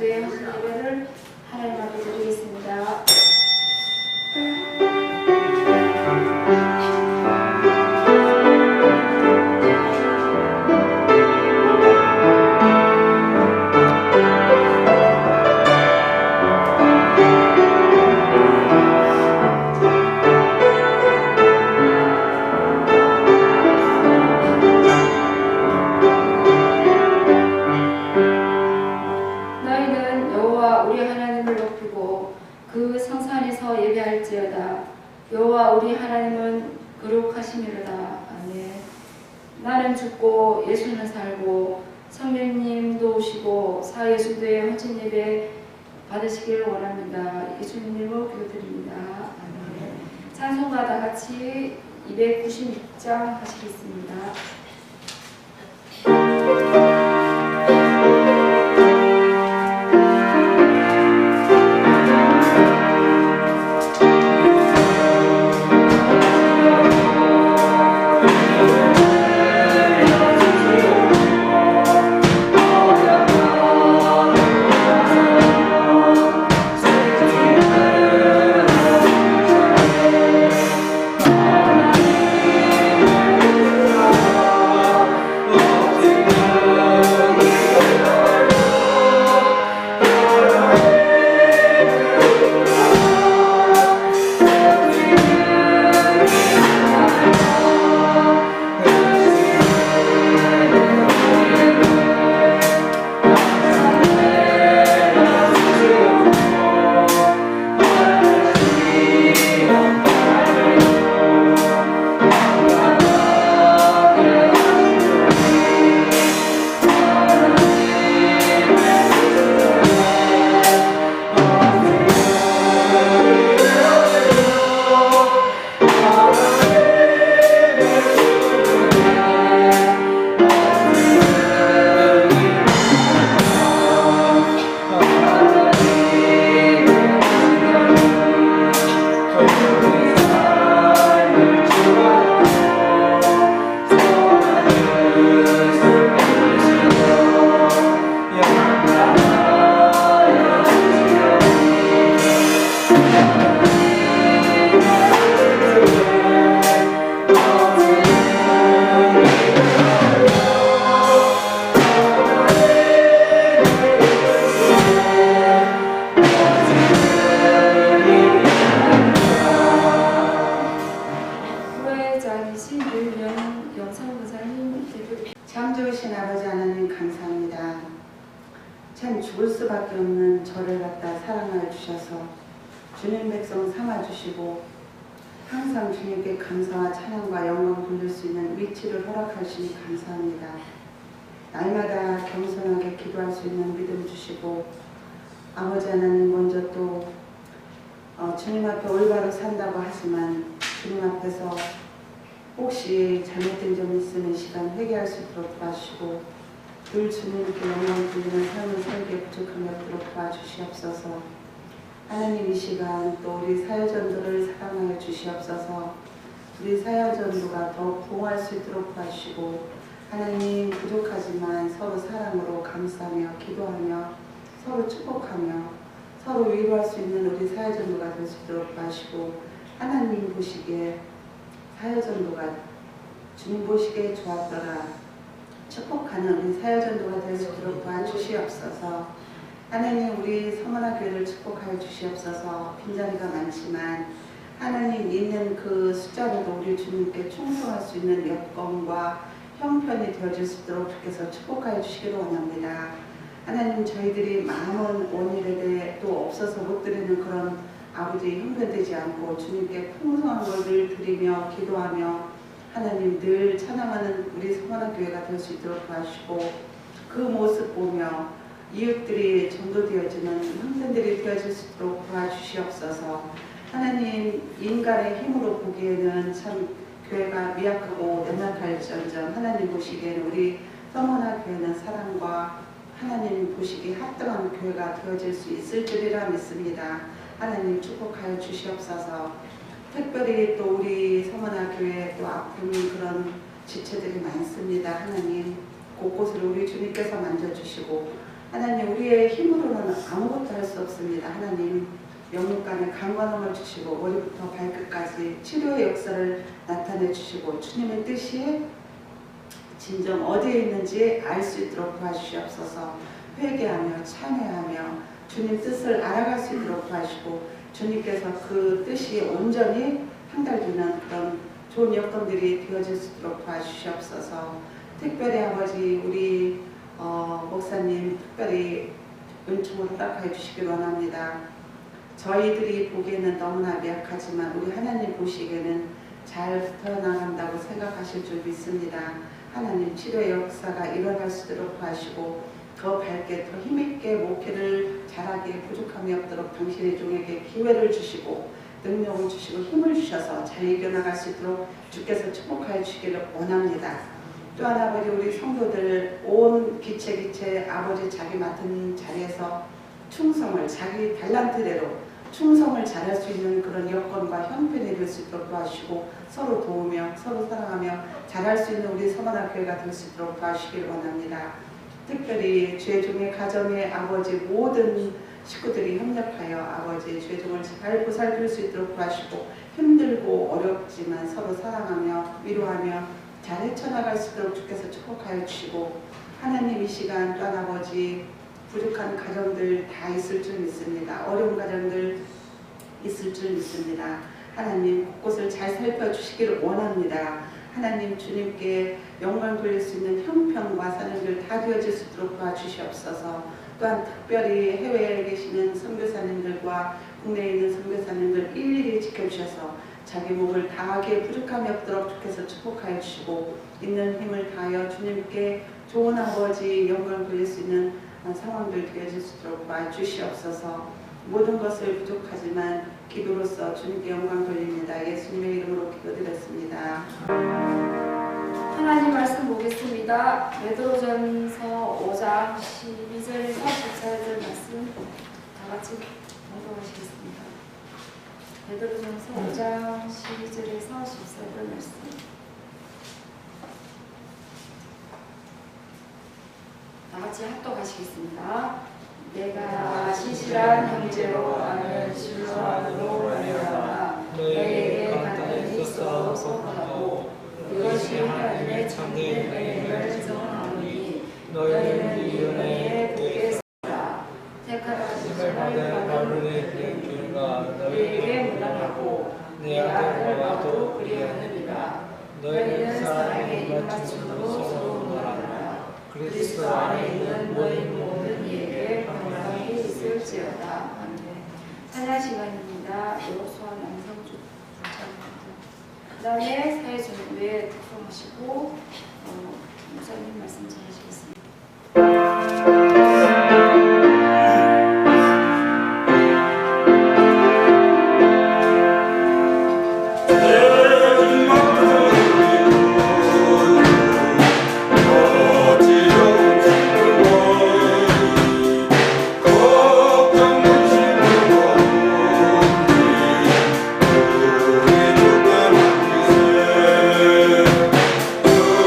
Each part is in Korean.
사예수도의 헌신 예배를 하나님 앞에 드리겠습니다. 그 성산에서 예배할지어다. 여호와 우리 하나님은 거룩하심이로다. 아멘. 나는 죽고 예수는 살고 성령님도 오시고 사예수도의 헌신 예배 받으시기를 원합니다. 예수님으로 기도드립니다. 아멘. 찬송가 다 같이 296장 하시겠습니다. 참 좋으신 아버지 하나님 감사합니다. 참 죽을 수밖에 없는 저를 갖다 사랑하여 주셔서 주님 백성 삼아주시고 항상 주님께 감사와 찬양과 영광 돌릴 수 있는 위치를 허락하시니 감사합니다. 날마다 겸손하게 기도할 수 있는 믿음 주시고 아버지 하나님 먼저 또 주님 앞에 올바로 산다고 하지만 주님 앞에서 혹시 잘못된 점이 있으면 시간 회개할 수 있도록 도와주시고 늘 주님께 영광 돌리는 삶을 살게 부족함이 없도록 도와주시옵소서. 하나님 이 시간 또 우리 사여전도를 사랑하여 주시옵소서. 우리 사여전도가 더 부흥할 수 있도록 도와주시고 하나님 부족하지만 서로 사랑으로 감싸며 기도하며 서로 축복하며 서로 위로할 수 있는 우리 사여전도가 될 수 있도록 도와주시고 하나님 보시기에 사여전도가 주님 보시기에 좋았더라 축복하는 우리 사여전도가 될 수 있도록 도와주시옵소서. 하나님 우리 서머나 교회를 축복하여 주시옵소서. 빈자리가 많지만 하나님 있는 그 숫자로도 우리 주님께 충성할 수 있는 여건과 형편이 되어질 수 있도록 주께서 축복하여 주시기를 원합니다. 하나님 저희들이 많은 원일에 대해 또 없어서 못 드리는 그런 아버지 형편되지 않고 주님께 풍성한 것을 드리며 기도하며 하나님 늘 찬양하는 우리 서머나 교회가 될 수 있도록 도와주시고 그 모습 보며 이웃들이 전도되어지는 형편들이 되어질 수 있도록 도와주시옵소서. 하나님 인간의 힘으로 보기에는 참 교회가 미약하고 연약할지언정 하나님 보시기에는 우리 서머나 교회는 사랑과 하나님 보시기에 합당한 교회가 되어질 수 있을 줄이라 믿습니다. 하나님 축복하여 주시옵소서. 특별히 또 우리 서머나 교회에 또 아픈 그런 지체들이 많습니다. 하나님 곳곳을 우리 주님께서 만져주시고 하나님 우리의 힘으로는 아무것도 할 수 없습니다. 하나님 영육간에 강건함을 주시고 머리부터 발끝까지 치료의 역사를 나타내 주시고 주님의 뜻이 진정 어디에 있는지 알 수 있도록 도와주시옵소서. 회개하며 찬양하며 주님 뜻을 알아갈 수 있도록 도와주시고 주님께서 그 뜻이 온전히 향달되는 그런 좋은 여건들이 되어질 수 있도록 도와주시옵소서. 특별히 아버지 우리 목사님 특별히 은총을 허락하여 주시길 원합니다. 저희들이 보기에는 너무나 미약하지만 우리 하나님 보시기에는 잘 태어나간다고 생각하실 줄 믿습니다. 하나님 치료의 역사가 일어날 수 있도록 도와주시고 더 밝게 더 힘있게 목회를 잘하게 부족함이 없도록 당신의 종에게 기회를 주시고 능력을 주시고 힘을 주셔서 잘 이겨나갈 수 있도록 주께서 축복하여 주시기를 원합니다. 또한 아버지 우리 성도들 온 기체 아버지 자기 맡은 자리에서 충성을 자기 달란트대로 충성을 잘할 수 있는 그런 여건과 형편이 될 수 있도록 도와주시고 서로 도우며 서로 사랑하며 잘할 수 있는 우리 서머나 교회가 될 수 있도록 도와주시길 원합니다. 특별히 죄종의 가정의 아버지 모든 식구들이 협력하여 아버지 죄종을 잘 보살필 수 있도록 도와주시고 힘들고 어렵지만 서로 사랑하며 위로하며 잘 헤쳐나갈 수 있도록 주께서 축복하여 주시고 하나님 이 시간 또한 아버지 부족한 가정들 다 있을 줄 믿습니다. 어려운 가정들 있을 줄 믿습니다. 하나님 곳곳을 잘 살펴주시기를 원합니다. 하나님 주님께 영광 돌릴 수 있는 형편과 사는들 다 되어질 수 있도록 도와주시옵소서. 또한 특별히 해외에 계시는 선교사님들과 국내에 있는 선교사님들 일일이 지켜주셔서 자기 몸을 다하게 부족함이 없도록 주께서 축복하여 주시고 있는 힘을 다하여 주님께 좋은 아버지 영광 돌릴 수 있는 상황들 되어질 수 있도록 도와주시옵소서. 모든 것을 부족하지만 기도로서 주님께 영광 돌립니다. 예수님의 이름으로 기도드렸습니다. 하나님 말씀 보겠습니다. 베드로전서 5장 12절에서 14절 말씀 다 같이 공부하시겠습니다. 베드로전서 5장 12절에서 14절 말씀 다 같이 합독하시겠습니다. 내가 신실한 형제로 아는 신뢰함으로 말미암아 너에게 간단히 있어 소원하고 그것이 하나님의 참된 은혜를 증언하노니 너희는 이 은혜에 굳게 서라. 택하심을 받은 바울의 교회가 너희에게 문안하고 내 아들과도 그리하느니라. 너희는 사랑에 입맞춤으로 서로 논하라. 그리스도 안에 있는 너희 모든 이에게 평강이 있을지어다. 아멘. 찬양 시간입니다. 여호수아 남성주 그 다음에 사회준비에 특성하시고 목사님 말씀 전하시겠습니다. 그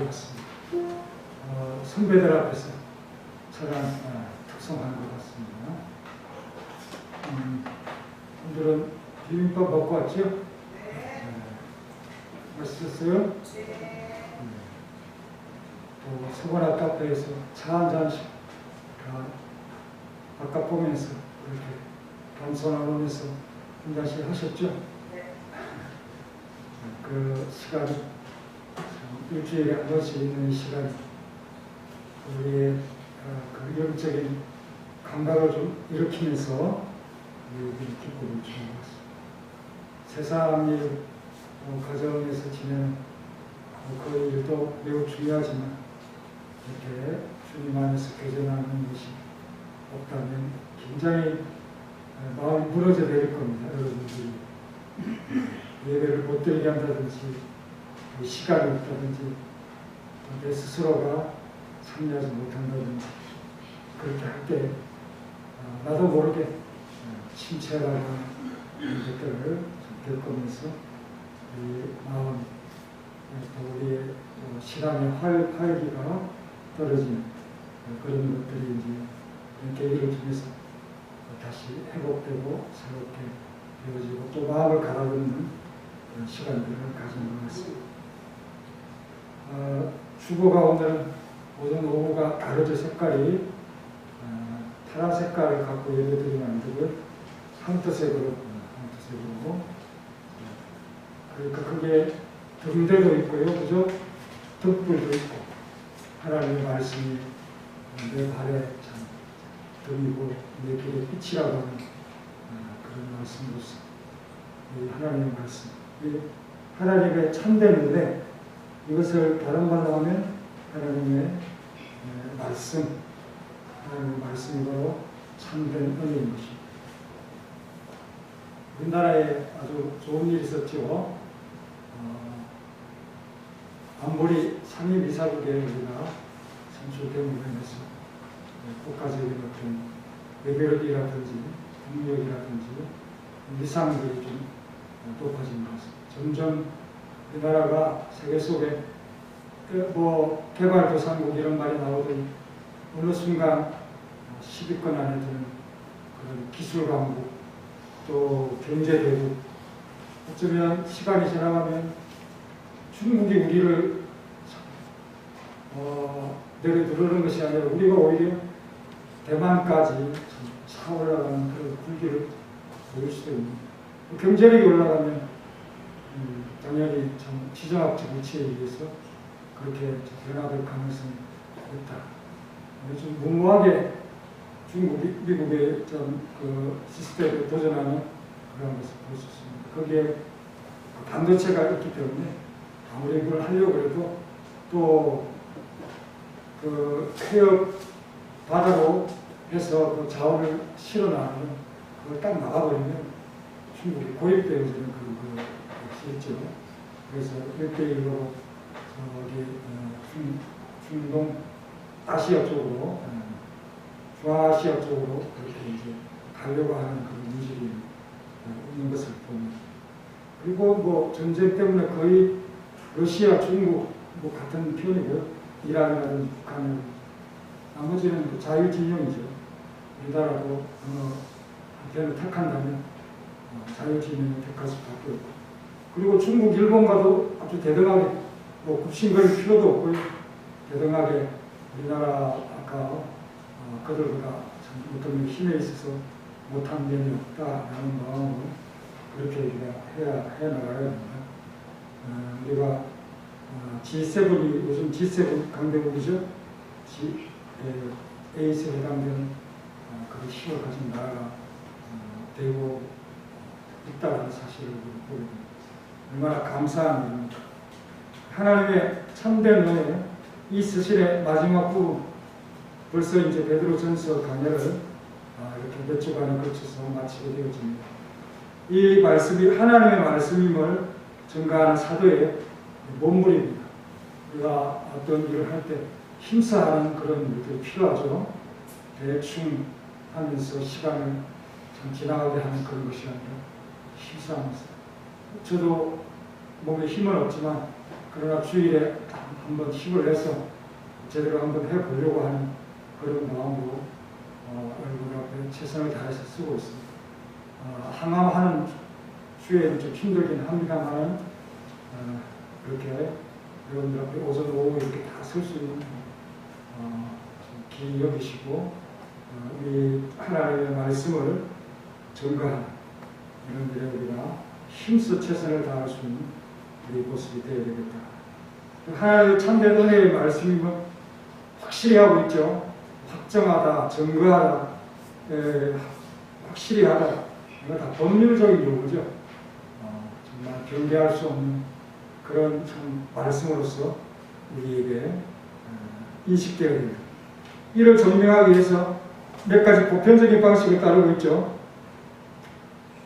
같습니다. 선배들 앞에서 저랑 특성한 것 같습니다. 오늘은 비빔밥 먹고 왔죠? 네. 맛있었어요? 또 서거나 카페에서 차 한 잔씩 바깥 보면서 그렇게 겸손하면서 한 잔씩 하셨죠? 그 시간이 일주일에 한 번씩 있는 이 시간이 우리의 그 영적인 감각을 좀 일으키면서 우리 기쁨을 주는 것입니다. 세상이 가정에서 지내는 그 일도 매우 중요하지만 이렇게 주님 안에서 교제하는 것이 없다면 굉장히 마음이 무너져 내릴 겁니다. 여러분들이 예배를 못 드리게 한다든지 시간이 없다든지 내 스스로가 참여하지 못한다든지 그렇게 할 때 나도 모르게 침체하는 것들을 겪으면서 이 마음 또 우리의 신앙의 활기가 떨어지는 그런 것들이 이제 계기를 통해서 다시 회복되고 새롭게 되어지고 또 마음을 갈아넣는 그런 시간들을 가진 것 같습니다. 주보가 오늘 오전 오후가 다르죠. 색깔이 파란 색깔을 갖고 예배드리면 안 되고요. 황토색으로 그러니까 그게 등대도 있고요. 그죠? 덕불도 있고 하나님의 말씀이 내 발에 참 등이고 내 길의 빛이라고 하는 그런 말씀으로서 이 하나님의 말씀 이 하나님의 참된 은혜 이것을 다른 말로 하면 하나님의 말씀 하나님의 말씀이 바로 참된 은혜인 것입니다. 우리나라에 아주 좋은 일이 있었죠. 안보리 상임이사국에 우리가 선출됨으로 인해서 국가적인 어떤 레벨이라든지 능력이라든지 위상들이 좀 높아진 것 같습니다. 점점 우리나라가 세계 속에 개발도상국 이런 말이 나오더니 어느 순간 10위권 안에 드는 그런 기술강국 또 경제대국 어쩌면 시간이 지나가면 중국이 우리를 내려두르는 것이 아니라 우리가 오히려 대만까지 차올라가는 그런 불길을 보일 수도 있는 경제력이 올라가면 당연히 참 지정학적 위치에 의해서 그렇게 변화될 가능성이 있다. 좀 무모하게 중국, 미국의 그 시스템에 도전하는 그런 것을 볼 수 있습니다. 거기에 반도체가 있기 때문에 아무리 그걸 하려고 해도 또 그 폐업 바다로 해서 그 자원을 실어나가면 그걸 딱 막아버리면 중국이 고립되어지는 그런 것이 있죠. 그래서 1대1로 중동 아시아 쪽으로 중아시아 쪽으로 그렇게 이제 가려고 하는 그런 움직임이 있는 것을 봅니다. 그리고 뭐 전쟁 때문에 거의 러시아, 중국 뭐 같은 편이고요. 이란이라든지 북한은 나머지는 자유진영이죠. 우리나라도 어느 한편을 택한다면 자유진영을 택할 수밖에 없고 그리고 중국, 일본과도 아주 대등하게 뭐 굽신거릴 필요도 없고요. 대등하게 우리나라 아까 그들보다 참 어떤 힘에 있어서 못한 면이 없다라는 마음으로 그렇게 우리가 해나가야 됩니다. 우리가 G7이 요즘 G7 강대국이죠. 에이스에 해당되는 그런 힘을 가진 나라가 되고 있다는 사실을 보게 됩니다. 얼마나 감사한 일입니까? 하나님의 참된 은혜, 이 스실의 마지막 부분, 벌써 이제 베드로전서 강해를 이렇게 몇 주간에 걸쳐서 마치게 되어집니다. 이 말씀이 하나님의 말씀임을 증가하는 사도의 본물입니다. 우리가 어떤 일을 할 때 힘써하는 그런 일들이 필요하죠. 대충 하면서 시간을 참 지나가게 하는 그런 것이 아니라 힘써하면서. 저도 몸에 힘은 없지만 그러나 주일에 한번 힘을 내서 제대로 한번 해보려고 하는 그런 마음으로 얼굴 앞에 최선을 다해서 쓰고 있습니다. 항암하는 주에는 좀 힘들긴 합니다만 그렇게 여러분들 앞에 오전 오후 이렇게 다 설 수 있는 기 여기시고 우리 하나님의 말씀을 전가하는 이런 일에 우리가 힘써 최선을 다할 수 있는 우리 모습이 되어야 되겠다. 하나님의 참된 은혜의 말씀이 확실히 하고 있죠. 확정하다, 증거하다, 확실히 하다. 이거 다 법률적인 용어죠. 정말 경계할 수 없는 그런 참 말씀으로서 우리에게 인식되어야 됩니다. 이를 증명하기 위해서 몇 가지 보편적인 방식을 따르고 있죠.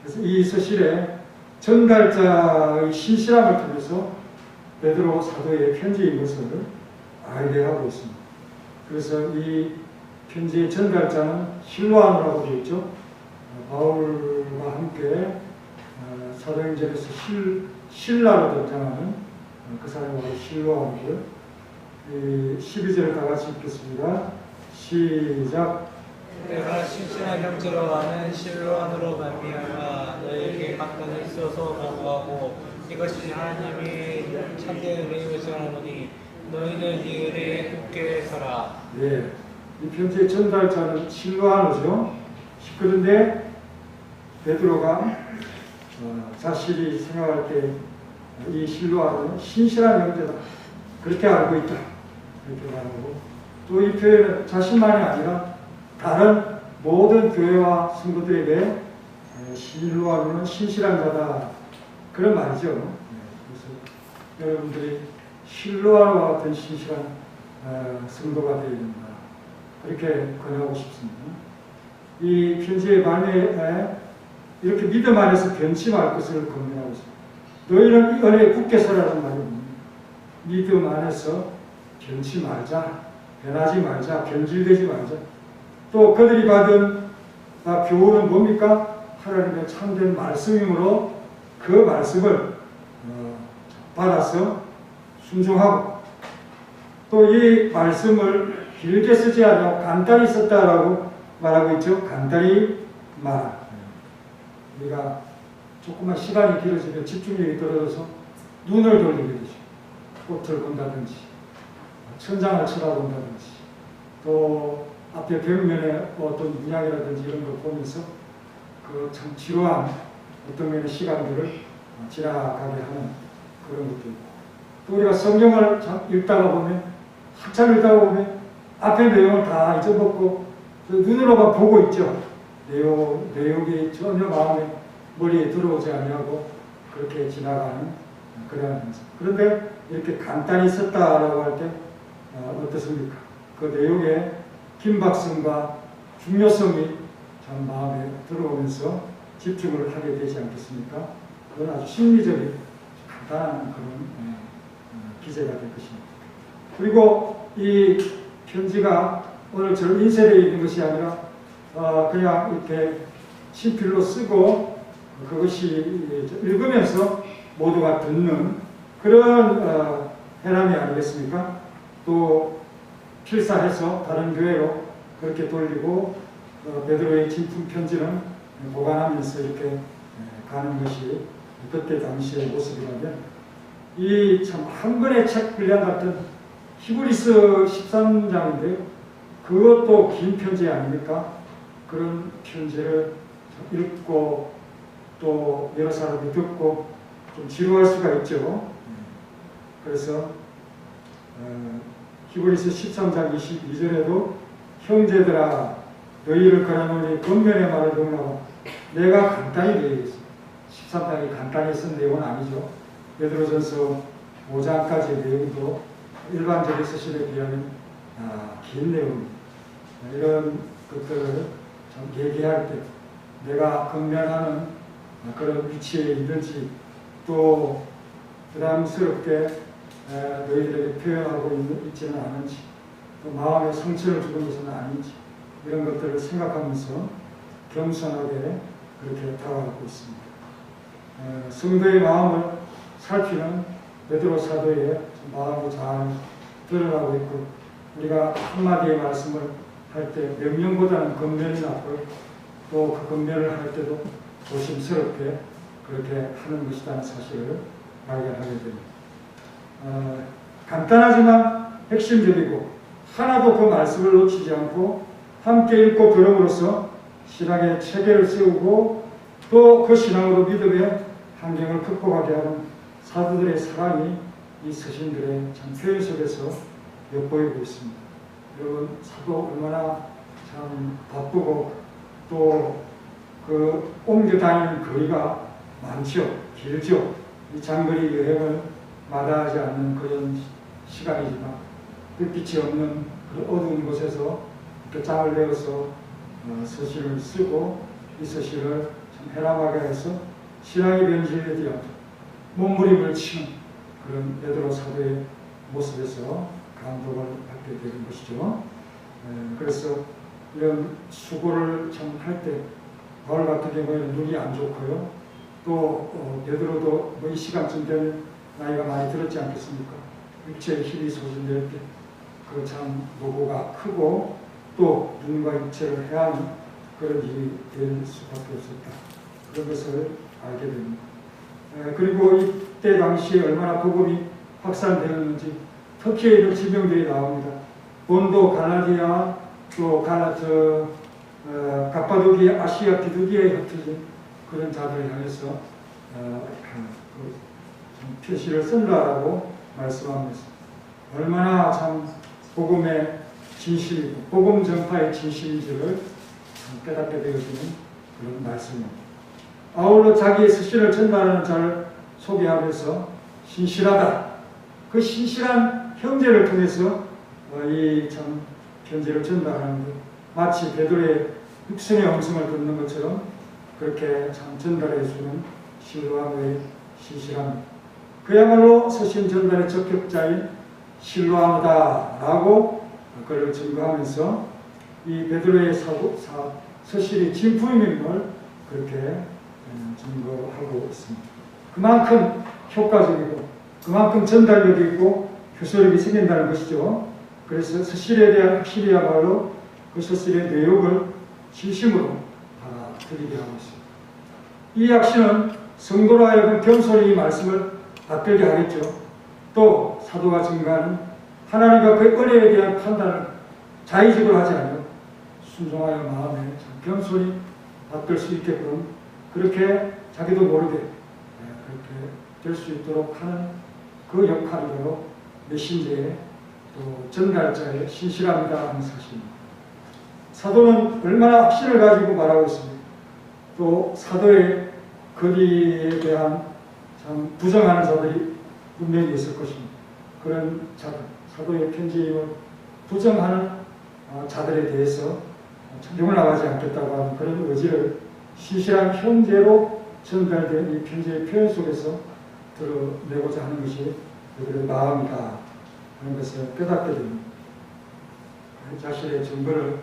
그래서 이 서실에 전달자의 신실함을 통해서 베드로 사도의 편지인 것을 알게 하고 있습니다. 그래서 이 편지의 전달자는 실로아노라고 되어 있죠. 바울과 함께 사도행전에서 신라로 등장하는 그 사람이 바로 실로아노고요. 12절을 다 같이 읽겠습니다. 시작. 내가 신실한 형제로 하는 실로안으로 말미암아 너에게 감동이 있어서 보고하고 이것이 하나님이 참된 은혜임을 전하노니 너희는 이 은혜에 굳게 서라. 네, 이 편지의 전달자는 실로아노죠. 그런데 베드로가 자신이 생각할 때 이 실로아노는 신실한 형제다 그렇게 알고 있다 이렇게 말하고, 또 이 표현은 자신만이 아니라 다른 모든 교회와 성도들에게 실로아노는 신실한 자다 그런 말이죠. 그래서 여러분들이 실로아노와 같은 신실한 성도가 되어야 된다 그렇게 권하고 싶습니다. 이 편지의 말미에 이렇게 믿음 안에서 변치 말 것을 권면하고 있습니다. 너희는 이 은혜에 굳게 서라는 말입니다. 믿음 안에서 변치 말자, 변하지 말자, 변질되지 말자. 또 그들이 받은 교훈은 뭡니까? 하나님의 참된 말씀이므로 그 말씀을 받아서 순종하고, 또 이 말씀을 길게 쓰지 않고 간단히 썼다라고 말하고 있죠. 간단히 말. 우리가 조금만 시간이 길어지면 집중력이 떨어져서 눈을 돌리게 되죠. 꽃을 본다든지, 천장을 쳐다본다든지, 또 앞에 벽면에 어떤 문양이라든지 이런 걸 보면서 그 참 지루한 어떤 면의 시간들을 지나가게 하는 그런 것도 있고, 또 우리가 성경을 읽다가 보면, 한참 읽다가 보면 앞에 내용을 다 잊어먹고 눈으로만 보고 있죠. 내용이 전혀 마음에 머리에 들어오지 않냐고 그렇게 지나가는 그러한 현상. 그런데 이렇게 간단히 썼다라고 할 때 어떻습니까? 그 내용의 긴박성과 중요성이 참 마음에 들어오면서 집중을 하게 되지 않겠습니까? 그건 아주 심리적인 간단한 그런 기제가 될 것입니다. 그리고 이 편지가 오늘 저 인쇄되어 있는 것이 아니라 그냥 이렇게 친필로 쓰고 그것이 읽으면서 모두가 듣는 그런 해람이 아니겠습니까? 또 필사해서 다른 교회로 그렇게 돌리고 베드로의 진품 편지는 보관하면서 이렇게 가는 것이 그때 당시의 모습이라면, 이 참 한 권의 책 분량 같은 히브리서 13장인데요. 그것도 긴 편지 아닙니까? 그런 편지를 읽고 또 여러 사람이 듣고 좀 지루할 수가 있죠. 그래서 히브리서 13장 22절에도 형제들아 너희를 권하노니 권면의 말을 듣노라. 내가 간단히 얘기했습니다. 13장이 간단히 쓴 내용은 아니죠. 베드로전서 5장까지의 내용도 일반적인 서신에 비하면 긴 내용입니다. 이런 것들을 좀 얘기할 때 내가 권면하는 그런 위치에 있는지, 또 부담스럽게 너희들에게 표현하고 있지는 않은지, 또 마음에 상처를 주는 것은 아닌지, 이런 것들을 생각하면서 겸손하게 그렇게 다가가고 있습니다. 성도의 마음을 살피는 베드로 사도의 마음이 잘 드러나고 있고, 우리가 한마디의 말씀을 할 때 명령보다는 권면이 낫고요. 또 그 권면을 할 때도 조심스럽게 그렇게 하는 것이라는 사실을 발견하게 됩니다. 간단하지만 핵심적이고 하나도 그 말씀을 놓치지 않고 함께 읽고 들음으로써 신앙의 체계를 세우고 또 그 신앙으로 믿음의 환경을 극복하게 하는 사도들의 사랑이 이 서신들의 참 표현 속에서 엿보이고 있습니다. 여러분, 사도 얼마나 참 바쁘고 또 그 옮겨 다니는 거리가 많죠. 길죠. 이 장거리 여행을 마다하지 않는 그런 시간이지만 불빛이 없는 그 어두운 곳에서 이렇게 짬을 내어서 서신을 쓰고 이 서신을 참 해람하게 해서 신앙의 변질되지 않도록 몸부림을 치는 그런 베드로 사도의 모습에서 감동을 받게 되는 것이죠. 그래서 이런 수고를 참 할 때 바울 같은 경우에는 눈이 안 좋고요. 또 베드로도 뭐 이 시간쯤 되면 나이가 많이 들었지 않겠습니까? 육체의 힘이 소진될 때 그 참 노고가 크고 또 눈과 육체를 해야 하는 그런 일이 될 수밖에 없었다. 그런 것을 알게 됩니다. 그리고 이때 당시에 얼마나 복음이 확산되었는지 터키에 있는 지명들이 나옵니다. 본도, 갈라디아, 또 갑바도기아, 아시아 비두기에 흩어진 그런 자들을 향해서 표시를 쓴다라고 말씀합니다. 얼마나 참 복음의 진실이고 복음 전파의 진실인지를 깨닫게 되어지는 그런 말씀입니다. 아울러 자기의 스신을 전달하는 자를 소개하면서 신실하다. 그 신실한 형제를 통해서 이 참 편지를 전달하는 것, 마치 베드로의 육성의 음성을 듣는 것처럼 그렇게 참 전달해 주는 실로암의 신실함. 그야말로 서신 전달의 적격자인 실로암이다라고 그걸 증거하면서 이 베드로의 서신이 진품인 걸 그렇게 증거하고 있습니다. 그만큼 효과적이고 그만큼 전달력이 있고 교수력이 생긴다는 것이죠. 그래서 서신에 대한 확실히야말로 그 서신의 내용을 진심으로 받아들이게 하고 있습니다. 이 확신은 성도로 하여금 겸손히 이 말씀을 받들게 하겠죠. 또 사도가 증거하는 하나님과 그 은혜에 대한 판단을 자의적으로 하지 않고 순종하여 마음에 겸손히 받들 수 있게끔 그렇게 자기도 모르게 그렇게 될 수 있도록 하는 그 역할로 메신저의 또 전달자의 신실합니다 하는 사실입니다. 사도는 얼마나 확신을 가지고 말하고 있습니다. 또 사도의 거리에 대한 참 부정하는 자들이 분명히 있을 것입니다. 그런 자들, 사도의 편지임을 부정하는 자들에 대해서 존경을 나가지 않겠다고 하는 그런 의지를 신실한 형제로 전달된 이 편지의 표현 속에서 드러내고자 하는 것이 그들의 마음이다 하는 것을 깨닫게 됩니다. 자신의 증거를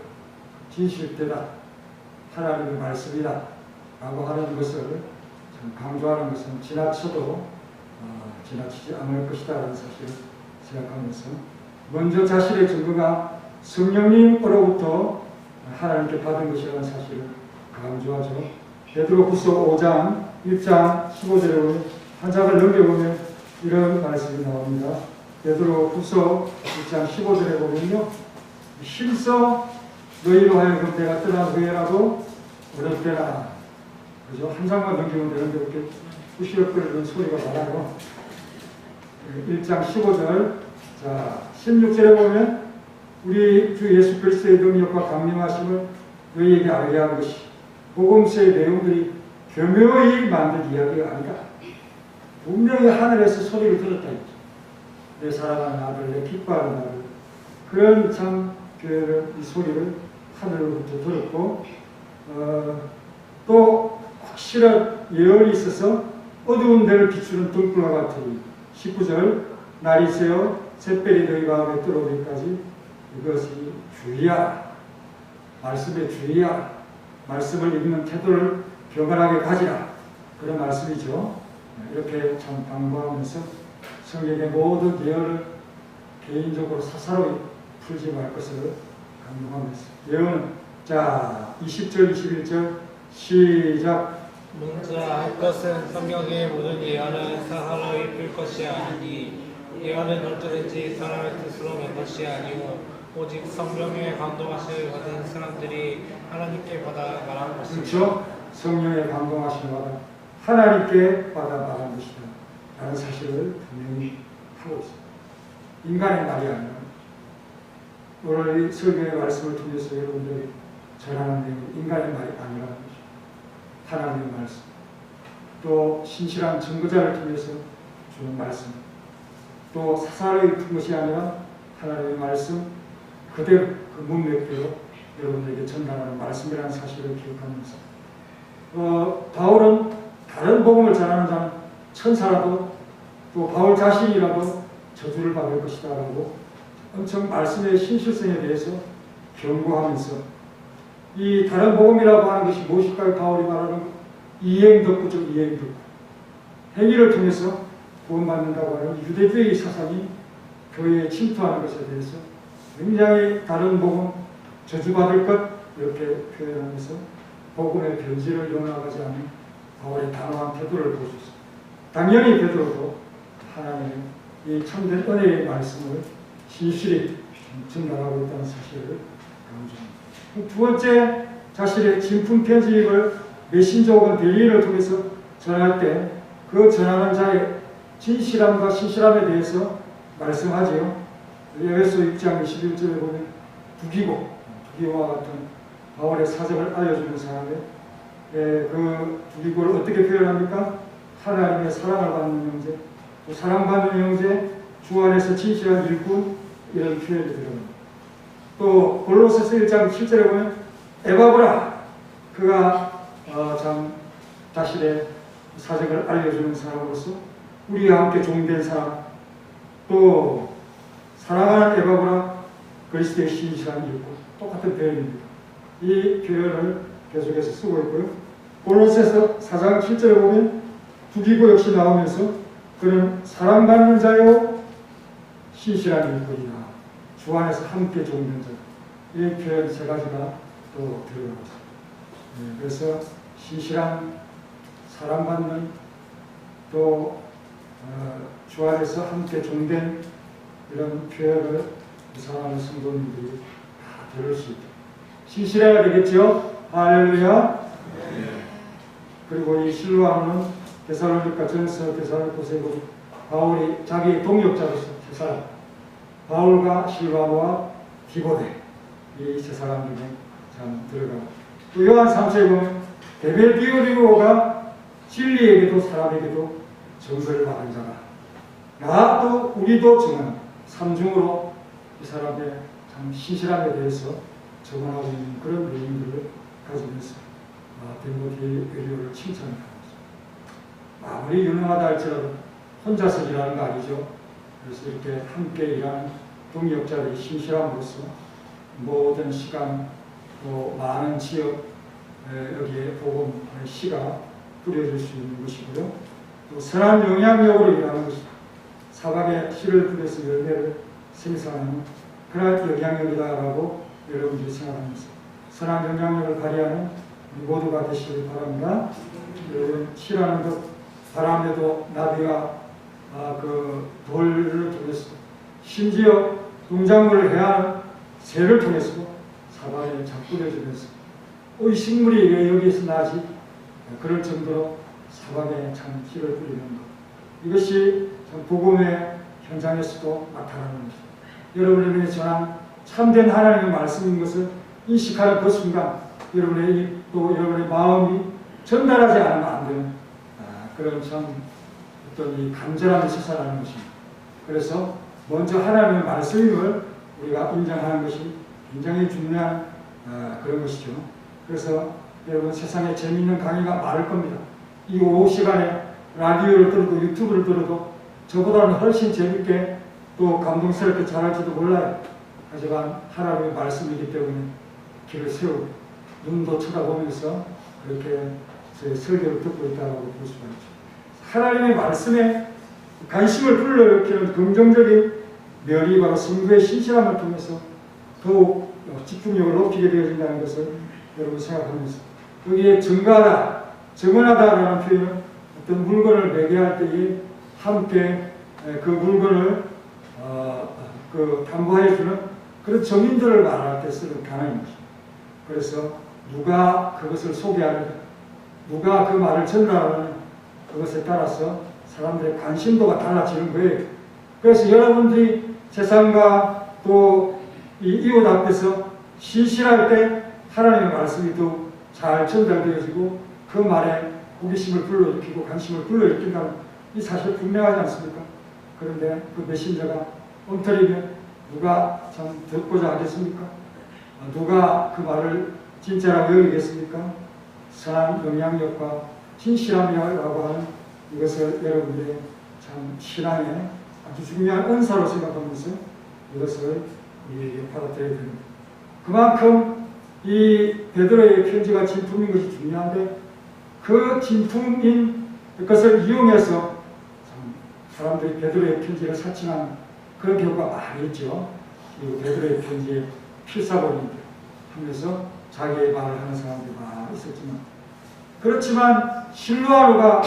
진실되다, 하나님의 말씀이다 라고 하는 것을 강조하는 것은 지나쳐도 지나치지 않을 것이다 라는 사실을 생각하면서 먼저 자신의 증거가 성령님으로부터 하나님께 받은 것이라는 사실을 강조하죠. 베드로후서 5장 1장 15절에 보면 한 장을 넘겨보면 이런 말씀이 나옵니다. 베드로후서 1장 15절에 보면요, 힘써 너희로 하여금 내가 떠난 후에라도 어렵되나. 그죠? 한 장만 넘기면 되는데 이렇게 부시럭거리는 소리가 많아요. 1장 15절. 자, 16절에 보면 우리 주 예수 그리스도의 능력과 강림하심을 너희에게 알게 한 것이 복음서의 내용들이 교묘히 만든 이야기가 아니다. 분명히 하늘에서 소리를 들었다 했죠. 내 사랑하는 아들, 내 기뻐하는 아들. 그런 참 이 소리를 하늘로부터 들었고 또 확실한 예언이 있어서 어두운 데를 비추는 등불과 같으니 19절 날이 새어 샛별이 너희 마음에 들어오기까지 이것이 주의야. 말씀에 주의야. 말씀을 읽는 태도를 경건하게 가지라. 그런 말씀이죠. 이렇게 참 당부하면서 성경의 모든 예언을 개인적으로 사사로이 풀지 말 것을 강조하면서 예언은 자 20절 21절 시작. 문자 할 것은 성경의 모든 예언은 사사로이 풀 것이 아니니 예언은 어쩌든지 사람의 뜻으로 낸 것이 아니오 오직 성령의 감동하심을 받은 사람들이 하나님께 받아 말한 것이다. 그렇죠? 성령의 감동하심을 받아 하나님께 받아 말한 것이다 라는 사실을 분명히 하고 있습니다. 인간의 말이 아니라 오늘 이 설교의 말씀을 통해서 여러분들이 전하는 내용은 인간의 말이 아니라는 것입니다. 하나님의 말씀, 또 신실한 증거자를 통해서 주는 말씀, 또 사사로이 푼 것이 아니라 하나님의 말씀 그대로 그 문맥대로 여러분들에게 전달하는 말씀이라는 사실을 기억하면서 바울은 다른 복음을 전하는 자는 천사라도 또 바울 자신이라도 저주를 받을 것이다 라고 엄청 말씀의 신실성에 대해서 경고하면서 이 다른 복음이라고 하는 것이 무엇일까요? 바울이 말하는 이행덕구죠. 이행덕구. 행위를 통해서 구원받는다고 하는 유대주의 사상이 교회에 침투하는 것에 대해서 굉장히 다른 복음, 저주받을 것 이렇게 표현하면서 복음의 변질을 용납하지 않는 바울의 단호한 태도를 보여줬습니다. 당연히 베드로도 하나님의 이 참된 은혜의 말씀을 신실히 전달하고 있다는 사실을 강조합니다. 두 번째, 자신의 진품 편집을 메신저 혹은 대리인을 통해서 전할 때 그 전하는 자의 진실함과 신실함에 대해서 말씀하지요. 에베소 6장 21절에 보면 두기고와 같은 바울의 사정을 알려주는 사람의 그 두기고를 어떻게 표현합니까? 하나님의 사랑을 받는 형제, 또 사랑받는 형제, 주 안에서 진실한 일꾼 이런 표현이 들어갑니다. 또 골로새서 1장 7절에 보면 에바브라 그가 참 자신의 사정을 알려주는 사람으로서 우리와 함께 종된 사람, 또 사랑하는 에바브라 그리스도의 신실한 일꾼 똑같은 표현입니다. 이 표현을 계속해서 쓰고 있고요. 골로새서 4장 7절에 보면 두기고 역시 나오면서 그는 사랑받는 자요 신실한 일꾼이다. 주 안에서 함께 종된 자. 이 표현 세 가지가 또 들어갑니다. 그래서 신실한 사랑받는 또 주 안에서 함께 종된 이런 표현을 사랑하는 성도님들이 다 들을 수 있다. 신실해야 되겠죠? 할렐루야. 그리고 이 실로아는 데살로니가 전서 데살로니가서에 바울이 자기 동역자로서 세 사람 바울과 실로아와 디모데 이 세 사람 중에 참 들어가고 또 요한 3서에 보면 데베디오리고가 진리에게도 사람에게도 정서를 받은 자가 나도 우리도 정한 삼중으로 이 사람의 참 신실함에 대해서 적언하고 있는 그런 내용들을 가지면서 디모데를 칭찬합니다. 아무리 유능하다 할지라도 혼자서 일하는 거 아니죠. 그래서 이렇게 함께 일하는 동역자들이 신실함으로써 모든 시간 또 많은 지역 여기에 복음의 씨가 뿌려질 수 있는 것이고요. 또 선한 영향력으로 일하는 것입니다. 사방에 씨를 뿌려서 열매를 생산하는 그런 영향력이다라고 여러분들이 생각하면서 선한 영향력을 발휘하는 모두가 되시길 바랍니다. 여러분 씨라는 것 바람에도 나비가 그 돌을 통해서 심지어 농작물을 해하는 새를 통해서도 사방에 잘 뿌려지면서 이 식물이 왜 여기에서 나지? 그럴 정도로 사방에 참 씨를 뿌리는 것. 이것이 참 복음의 현장에서도 나타나는 것입니다. 여러분에게 전한 참된 하나님의 말씀인 것을 인식하는 그 순간 여러분의 마음이 전달하지 않으면 안 되는 그런 참 어떤 이 간절함이 솟아나는 것입니다. 그래서 먼저 하나님의 말씀임을 우리가 인정하는 것이 굉장히 중요한 그런 것이죠. 그래서 여러분 세상에 재미있는 강의가 많을 겁니다. 이 오후 시간에 라디오를 들어도 유튜브를 들어도 저보다는 훨씬 재밌게 또 감동스럽게 잘할지도 몰라요. 하지만 하나님의 말씀이기 때문에 귀를 세우고 눈도 쳐다보면서 그렇게 제 설교를 듣고 있다고 볼 수가 있죠. 하나님의 말씀에 관심을 불러일으키는 긍정적인 멸이 바로 성도의 신실함을 통해서 더욱 집중력을 높이게 되어진다는 것을 여러분 생각하면서 여기에 증가하다, 증언하다라는 표현은 어떤 물건을 매개할 때에 함께 그 물건을 담보해주는 그런 정인들을 말할 때 쓰는 단어입니다. 그래서 누가 그것을 소개하느냐, 누가 그 말을 전달하느냐, 그것에 따라서 사람들의 관심도가 달라지는 거예요. 그래서 여러분들이 세상과 또 이 이웃 앞에서 신실할 때 하나님의 말씀이 더욱 잘 전달되어지고 그 말에 호기심을 불러일으키고 관심을 불러일으킨다는 이 사실 분명하지 않습니까? 그런데 그 메신저가 엉터리면 누가 참 듣고자 하겠습니까? 누가 그 말을 진짜라고 여기겠습니까? 선한 영향력과 진실함이라고 하는 이것을 여러분들의 참 신앙의 아주 중요한 은사로 생각하면서 이것을 우리에게 받아들여야 됩니다. 그만큼 이 베드로의 편지가 진품인 것이 중요한데 그 진품인 것을 이용해서 참 사람들이 베드로의 편지를 사칭한 그런 경우가 많이 있죠. 이 베드로의 편지에 필사본인들 하면서 자기의 말을 하는 사람들이 많이 있었지만 그렇지만 실로아로가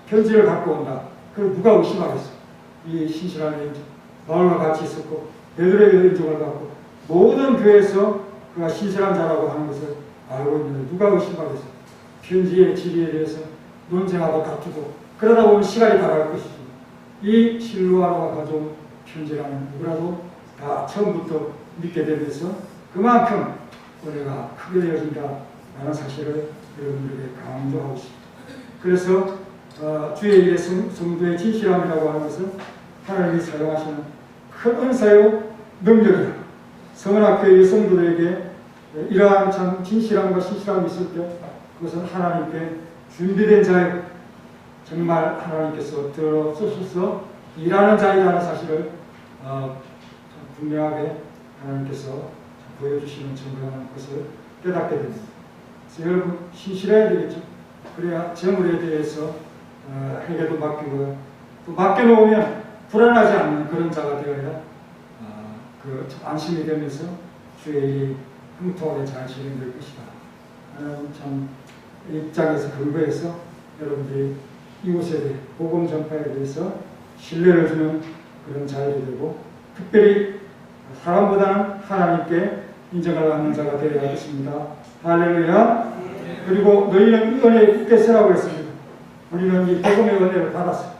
편지를 갖고 온다. 그걸 누가 의심하겠어? 이 신실한 인정, 바울과 같이 있었고 베드로의 인정을 갖고 모든 교회에서 그가 신실한 자라고 하는 것을 알고 있는데 누가 의심하겠어? 편지의 진리에 대해서 논쟁하고 다투고 그러다 보면 시간이 다갈 것이지. 이 실로아로가 가져온 편지라는 누구라도 다 처음부터 믿게 되면서 그만큼 은혜가 크게 되어진다라는 사실을 여러분들에게 강조하고 있습니다. 그래서 주의 일의 성도의 진실함이라고 하는 것은 하나님이 사용하시는 큰 은사요 능력이다. 성은학교의 성도들에게 이러한 참 진실함과 신실함이 있을 때 그것은 하나님께 준비된 자요 정말 하나님께서 들어서셔서 일하는 자이라는 사실을 분명하게 하나님께서 보여주시는 증거하는 것을 깨닫게 됩니다. 그래서 여러분 신실해야 되겠죠. 그래야 재물에 대해서 회개도 맡기고 또 맡겨놓으면 불안하지 않는 그런 자가 되어야 안심이 되면서 주의 일이 형통하게 잘 진행될 것이다. 참 입장에서 근거해서 여러분들이 이웃에 대해 복음 전파에 대해서 신뢰를 주는 그런 자들이 되고 특별히 사람보다는 하나님께 인정을 받는 자가 되어야 하겠습니다. 할렐루야. 그리고 너희는 이 은혜에 굳게 서라고 했습니다. 우리는 이 복음의 은혜를 받았어요.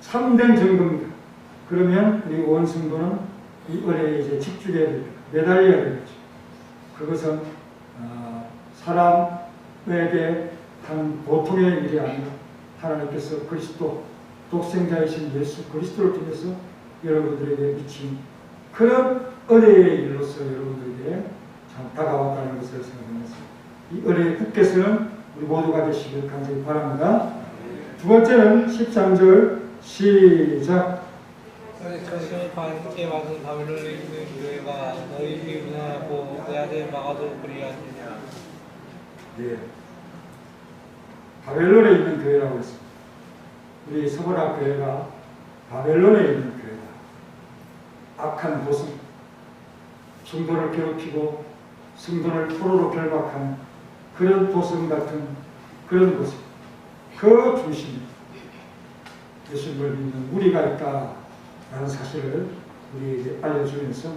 참된 증거입니다. 그러면 우리 온 성도는 이 은혜에 이제 집중해야 됩니다. 매달려야 되겠죠. 그것은 사람에게 한 보통의 일이 아니라 하나님께서 그리스도 독생자이신 예수 그리스도를 통해서 여러분들에게 미친 그런 은혜의 일로서 여러분들에게 참 다가왔다는 것을 생각하면서 이 은혜에 굳게 서는 우리 모두가 되시길 간절히 바랍니다. 두 번째는 13절 시작. 자신을 함께 받은 바벨론에 있는 교회가 너희에게 위하고 내 아들 마가도 그리하느냐. 네. 바벨론에 있는 교회라고 했습니다. 우리 서보라 교회가 바벨론에 있는 교회다. 악한 도성, 성도를 괴롭히고 성도를 포로로 결박하는 그런 도성 같은 그런 곳, 그 중심에 예수님을 믿는 무리가 있다라는 사실을 우리에게 알려주면서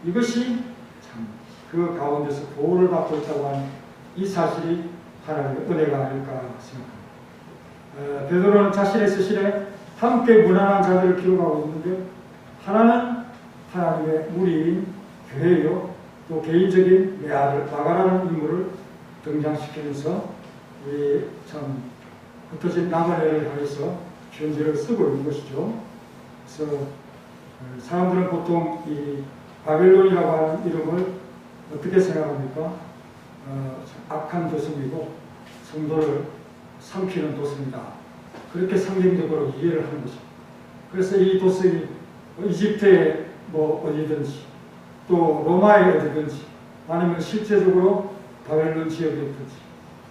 이것이 참 그 가운데서 보호를 받고 있다고 하는 이 사실이 하나님의 은혜가 아닐까 생각합니다. 베드로는 자신의 서신에 함께 무난한 자들을 기록하고 있는데 하나는 하나님의 무리인 교회요 또 개인적인 내 아들 마가라는 인물을 등장시키면서 우리 참 흩어진 나그네를 향해서 편지를 쓰고 있는 것이죠. 그래서 사람들은 보통 이 바벨론이라고 하는 이름을 어떻게 생각합니까? 악한 도성이고 성도를 삼키는 도성이다. 그렇게 상징적으로 이해를 하는 거죠. 그래서 이 도성이 이집트에 어디든지 또 로마에 어디든지 아니면 실제적으로 바벨론 지역이든지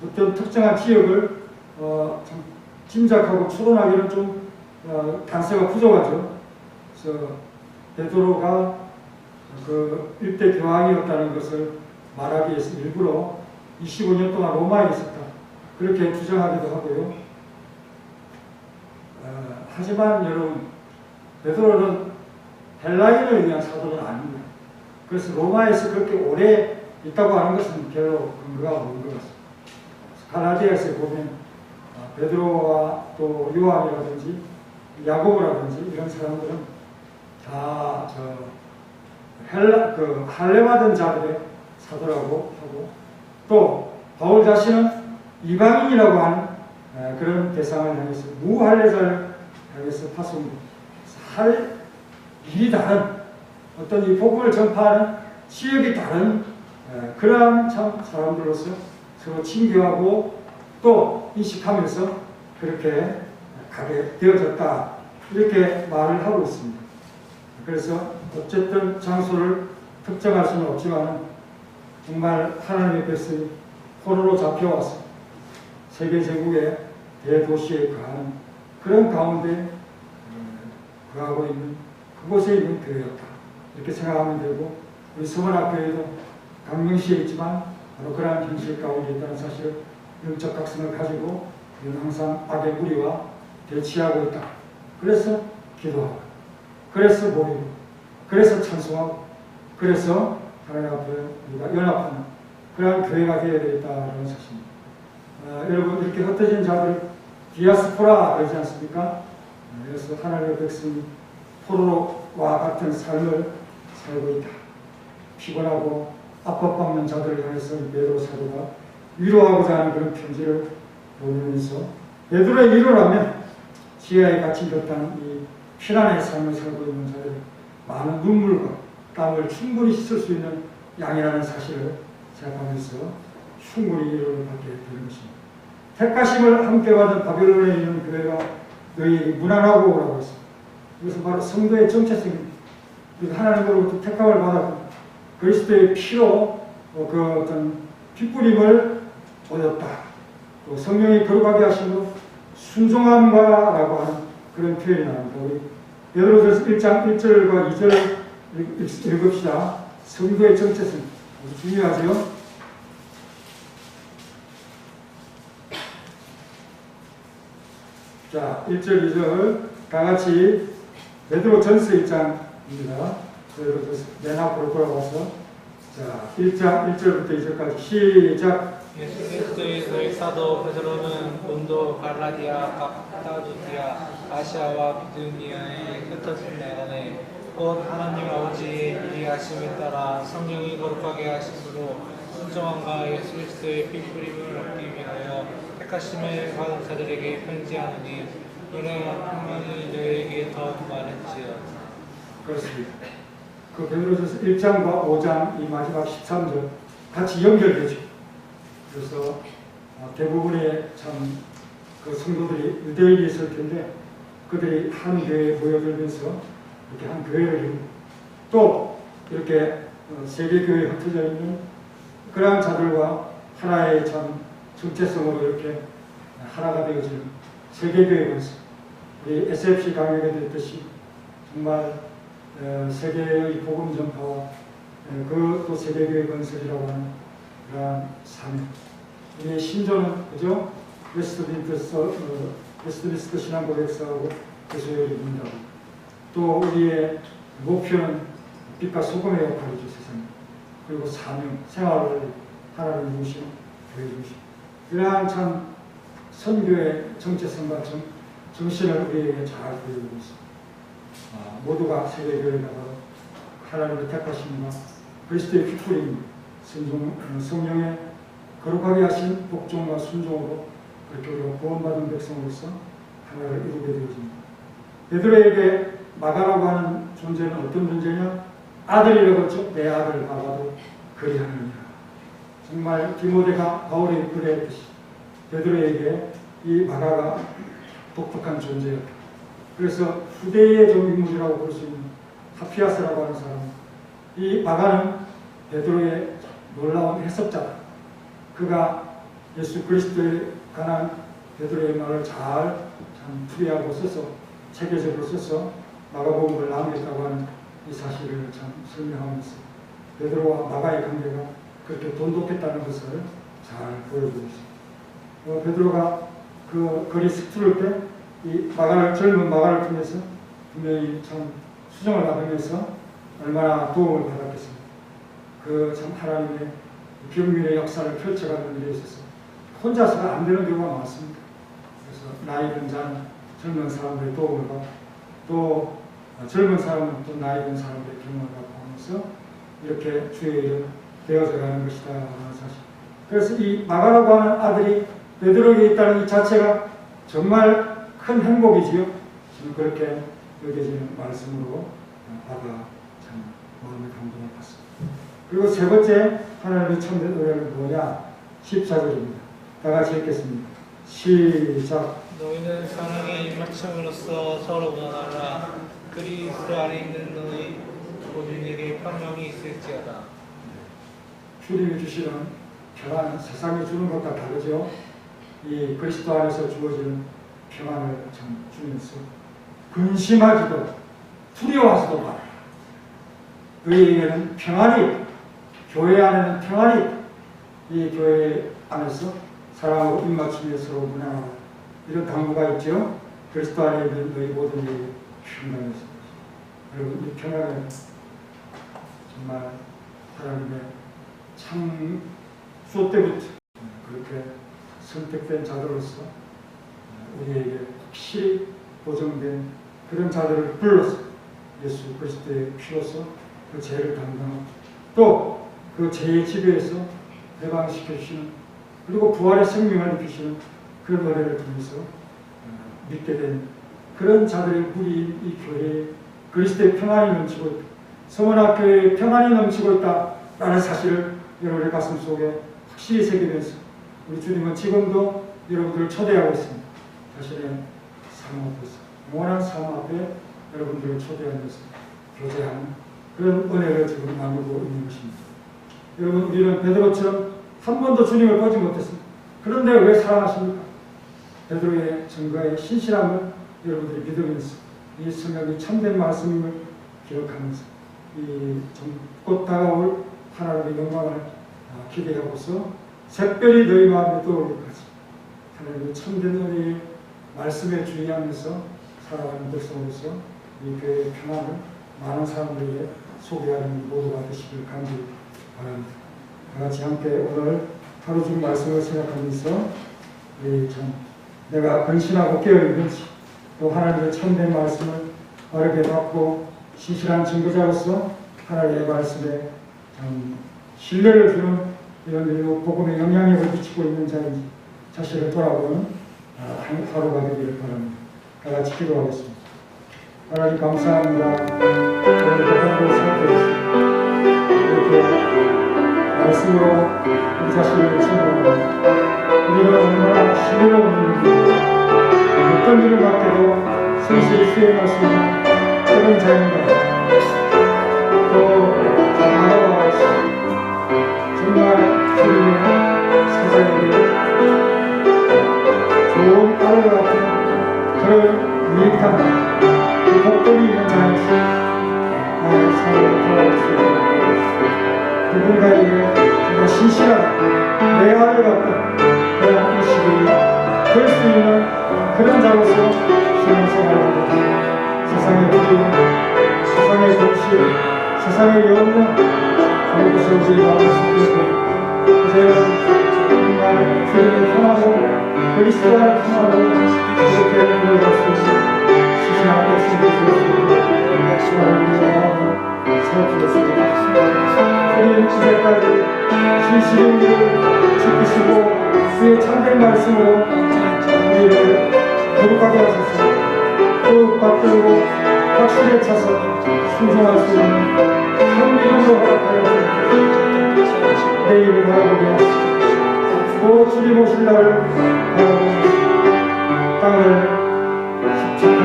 어떤 특정한 지역을 참 짐작하고 추론하기는 좀 단서가 부족하죠. 그래서 베드로가 그 일대 교황이었다는 것을 말하기 위해서 일부러 25년 동안 로마에 있었다. 그렇게 주장하기도 하고요. 하지만 여러분, 베드로는 헬라인을 위한 사도는 아닙니다. 그래서 로마에서 그렇게 오래 있다고 하는 것은 별로 근거가 없는 것 같습니다. 갈라디아에서 보면 베드로와 또 요한이라든지 야고보라든지 이런 사람들은 다 할례받은 자들의 사도라고 하고, 또 바울 자신은 이방인이라고 하는 그런 대상을 향해서 무할례자를 향해서 파송합니다. 할 일이 다른 어떤 이 복음을 전파하는 지역이 다른 그러한 참 사람들로서 서로 친교하고 또 인식하면서 그렇게 가게 되어졌다, 이렇게 말을 하고 있습니다. 그래서 어쨌든 장소를 특정할 수는 없지만 정말 하나님의 백성이 포로로 잡혀와서 세계 제국의 대도시에 가는 그런 가운데 거하고 있는 그곳에 있는 교회였다, 이렇게 생각하면 되고, 우리 서문학교에도 강릉시에 있지만 바로 그러한 현실 가운데 있다는 사실을 영적 각성을 가지고 우리는 항상 악의 무리와 대치하고 있다. 그래서 기도하고, 그래서 모이고, 그래서 찬송하고, 그래서 하나님 앞에 우리가 연합하는 그러한 교회가 되어야 되겠다는 사실입니다. 여러분, 이렇게 흩어진 자들 디아스포라 그러지 않습니까? 그래서 하나님의 백성이 포로와 같은 삶을 살고 있다. 피곤하고 압박받는 자들을 향해서 베드로 사도가 위로하고자 하는 그런 편지를 보내면서, 베드로의 위로라면 지하에 갇힌 듯한 이 피난의 삶을 살고 있는 자들 많은 눈물과 땀을 충분히 씻을 수 있는 양이라는 사실을 생각하면서 충분히 위로를 받게 되는 것입니다. 택하심을 함께 받은 바벨론에 있는 교회가 너희에게 무난하고 오라고 했습니다. 이것은 바로 성도의 정체성입니다. 하나님으로부터 택함을 받았고 그리스도의 피로 그 어떤 핏부림을 얻었다. 또 성령이 거룩하게 하심으로 순종함과라고 하는 그런 표현이 나옵니다. 우리 베드로전서 1장 1절과 2절 읽읍시다. 성도의 정체성 아주 중요하죠. 자, 1절, 2절 다 같이 베드로전서 1장입니다. 베드로전서 맨 앞으로 돌아가서 자, 1장 1절부터 2절까지 시작. 예수 그리스도의 너희 사도 베드로는 본도, 갈라디아, 갑다두디아, 아시아와 비두니아에 흩어진 나라에 곧 하나님 아버지의 일이 하심에 따라 성령이 거룩하게 하심으로 순종함과 예수 그리스도의 핏부림을 얻기 위하여 택하심을 받은 자들에게 편지하노니 이는 분명히 너희에게 더욱 많은지요. 그렇습니다. 그 베드로전서 1장과 5장 이 마지막 13절 같이 연결되죠. 그래서 대부분의 참 그 성도들이 유대인이 있을 텐데 그들이 한 교회에 모여들면서 이렇게 한 교회를 이루고 또 이렇게 세계 교회에 흩어져 있는 그러한 자들과 하나의 참 정체성으로 이렇게 하나가 되어지는 세계교회 건설. 우리 SFC 강연에 됐듯이 정말 세계의 복음 전파와 그 또 세계교회 건설이라고 하는 그러한 삶. 우리의 신조는 그죠? 웨스트민스터 신앙고백사하고 개소열이 있는다고. 또 우리의 목표는 빛과 소금의 역할이죠, 세상에. 그리고 사명, 생활을 하나님 주신 교회 주신. 이러한 참 선교의 정체성과 정신을 우리에게 잘 보여주고 있습니다. 모두가 세계교회다가 하나님의 택하심과 그리스도의 핏부림, 성령의 거룩하게 하신 복종과 순종으로 그렇게 우리가 구원받은 백성으로서 하나를 이루게 되어집니다. 베드로에게 마가라고 하는 존재는 어떤 존재냐? 아들이라고 했죠. 내 아들 마가도 그리하느니라. 정말 디모데가 바울의 글에 했듯이 베드로에게 이 마가가 독특한 존재였다. 그래서 후대의 좀 인물이라고 볼 수 있는 하피아스라고 하는 사람, 이 마가는 베드로의 놀라운 해석자다. 그가 예수 그리스도에 관한 베드로의 말을 잘 풀이하고 써서 체계적으로 써서 마가복음을 남겼다고 하는 이 사실을 참 설명하면서 베드로와 마가의 관계가 그렇게 돈독했다는 것을 잘 보여주고 있습니다. 베드로가 그 거리 스투를 때 이 젊은 마가를 통해서 분명히 참 수정을 받으면서 얼마나 도움을 받았겠습니까? 그 참 하나님의 경륜의 역사를 펼쳐가는 일에 있어서 혼자서는 안 되는 경우가 많습니다. 그래서 나이 든 자는 젊은 사람들의 도움을 받고 또 젊은 사람은 또 나이 든 사람들의 경험을 받고 하면서 이렇게 주의 일은 되어져 가는 것이다 하는 사실. 그래서 이 마가라고 하는 아들이 베드로에게 있다는 이 자체가 정말 큰 행복이지요. 저는 그렇게 여겨지는 말씀으로 받아 참 마음의 감동을 받습니다. 그리고 세 번째 하나님의 참된 은혜는 뭐냐? 14절입니다. 다 같이 읽겠습니다. 시작. 너희는 사랑의 입맞춤으로써 서로 원하라. 그리스도 안에 있는 너희 모든에게 평강이 있을지어다. 주님이 주시는 평안, 세상이 주는 것과 다르죠. 이 그리스도 안에서 주어지는 평안을 참 주면서 근심하지도 두려워하지도 마라. 너희에게는 평안이, 교회 안에는 평안이, 이 교회 안에서 사랑하고 입맞춤에 서로 문화하라. 이런 당부가 있죠. 그리스도 안에 있는 너희 모든 일이 평강이 있습니다. 여러분, 이 평안은 정말 하나님의 창조 때부터 그렇게 선택된 자들로서 우리에게 확실히 보정된 그런 자들을 불러서 예수 그리스도의 피로서 그 죄를 담당하고 또 그 죄의 지배에서 해방시켜 주시는 그리고 부활의 생명을 입히시는 그런 은혜를 통해서 믿게 된 그런 자들의 무리인 이 교회에 그리스도의 평안이 넘치고 있다. 서원학교에 평안이 넘치고 있다라는 사실을 여러분의 가슴 속에 확실히 새기면서 우리 주님은 지금도 여러분들을 초대하고 있습니다. 자신의 삶 앞에서 영원한 삶 앞에 여러분들을 초대하면서 교제하는 그런 은혜를 지금 나누고 있는 것입니다. 여러분, 우리는 베드로처럼 한 번도 주님을 보지 못했습니다. 그런데 왜 사랑하십니까? 베드로의 증거의 신실함을 여러분들이 믿으면서 이 성경이 참된 말씀을 기록하면서 이 곧 다가올 하나님의 영광을 기대하고서 새별이 너희 마음에 떠오르기까지 하나님의 참된 은혜의 말씀에 주의하면서 살아가는 백성으로서 이 교회의 평안을 많은 사람들에게 소개하는 모두가 되시길 간절히 바랍니다. 다 같이 함께 오늘 하루 중 말씀을 생각하면서 참 내가 근신하고 깨어있는지 또 하나님의 참된 말씀을 바르게 받고 신실한 증거자로서 하나님의 말씀에 참 신뢰를 주는 이런 일로 복음의 영향력을 미치고 있는 자인지 자신을 돌아보는 하루가 되기를 바랍니다. 다 같이 기도하겠습니다. 하나님 감사합니다. 오늘 하루를 살펴보겠습니다. 이렇게 말씀으로 우리 자신을 채워갑니다. 우리는 얼마나 신뢰로운 일입니다. 어떤 일을 맡겨도 성실히 수행할 수 있는 그런 자입니다. 또 나라와 같이 정말 주님의 사자에게 좋은 딸을 같은 그런 유익한 그 복권이 있는 자인지 나의 삶을 돌아볼 수 있는 누군가에게 정말 신실한 내 아들 같은 그런 인식이 될 수 있는 그런 자로서 신앙생활을 합니다. 세상의 불의움, 세상의 불신, 세상의 염려 그리고 우리 마음을 숨기고 이제 정말 주님을 편하고 그리스도를 편하고 이렇게 누려갈 수 있는 시신한 백성이 될 수 있는 시간을 마음을 살피겠습니다. 우리는 이제까지 진실의 우리를 지키시고 주의 참된 말씀으로 우리를 거룩하게 하소서. 그 받들고 확실히 차서 순종할 수 있는 큰 믿음으로 허락하여 주옵소서. 내일을 바라보게 하시고 또 주님 오실 날을 바라보며 땅을 십자가는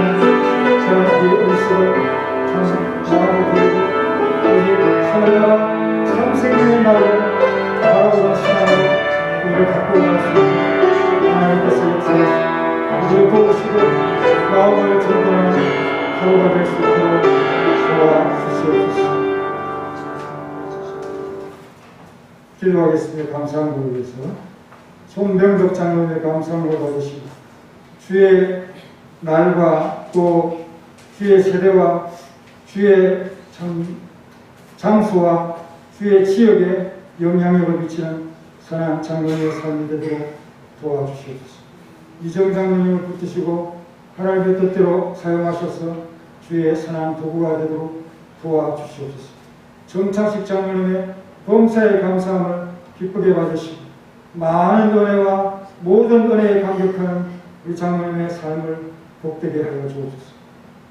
저희 의식을 참 마음을 드리고 오직 하늘나라 참 생명의 날을 바라보는 신앙으로 우리를 갖고 갈 수 있는 하나님께서 역사하시고 우리를 도우시고 마음을 전도하는 기도하겠습니다. 감사한 걸 위해서. 손병덕 장로님의 감사한 걸 받으시고 주의 날과 또 주의 세대와 주의 장소와 주의 지역에 영향력을 미치는 선한 장로님의 삶이 되도록 도와주시옵소서. 이정 장로님을 붙드시고 하나님의 뜻대로 사용하셔서 주의 선한 도구가 되도록 도와주시옵소서. 정창식 장로님의 범사에 감사함을 기쁘게 받으시고 많은 은혜와 모든 은혜에 감격하는 우리 장로님의 삶을 복되게 하여 주옵소서.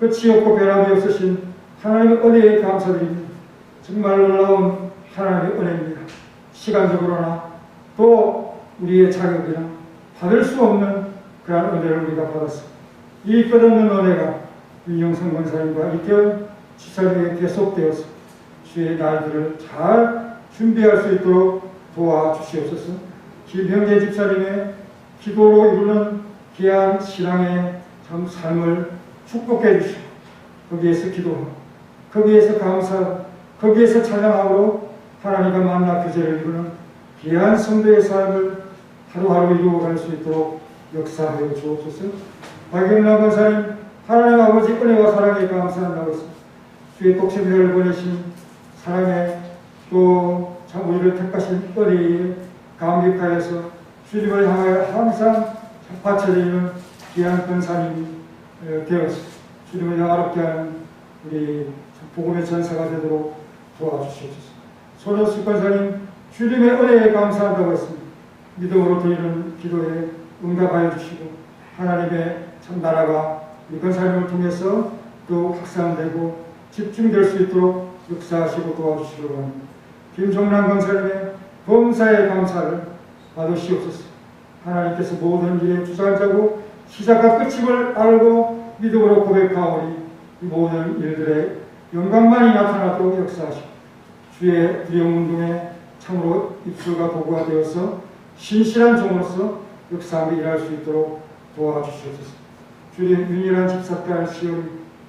끝이 없고 변함이 없으신 하나님의 은혜에 감사드립니다. 정말 놀라운 하나님의 은혜입니다. 시간적으로나 또 우리의 자격이나 받을 수 없는 그러한 은혜를 우리가 받았습니다. 이 끝없는 은혜가 윤영선 권사님과 이태원 지사님에게 계속되어서 주의 날들을 잘 준비할 수 있도록 도와주시옵소서. 김형재 집사님의 기도로 이루는 귀한 신앙의 참 삶을 축복해 주시고 거기에서 기도하고 거기에서 감사하고 거기에서 찬양함으로 하나님과 만나 교제를 이루는 귀한 성도의 삶을 하루하루 이루어갈 수 있도록 역사하여 주옵소서. 박영남 권사님 하나님 아버지 은혜와 사랑에 감사한다고 했습니다. 주의 독생자를 보내신 사랑에 또 참 우리를 택하신 은혜에 감격하여서 주님을 향하여 항상 바쳐드리는 귀한 권사님이 되어서 주님을 영화롭게 하는 우리 복음의 전사가 되도록 도와주시옵소서. 손호수 권사님 주님의 은혜에 감사한다고 했습니다. 믿음으로 드리는 기도에 응답하여 주시고 하나님의 참 나라가 이 권사님을 통해서 또 확산되고 집중될 수 있도록 역사하시고 도와주시기로 합니다. 김종란 권사님의 범사의 감사를 받으시옵소서. 하나님께서 모든 일에 주관자고 시작과 끝임을 알고 믿음으로 고백하오니 이 모든 일들의 영광만이 나타나도록 역사하시고 주의 두려움운동에 참으로 입술과 도구가 되어서 신실한 종으로서 역사하며 일할 수 있도록 도와주시옵소서. 주의 윤일한 집사딸 시온이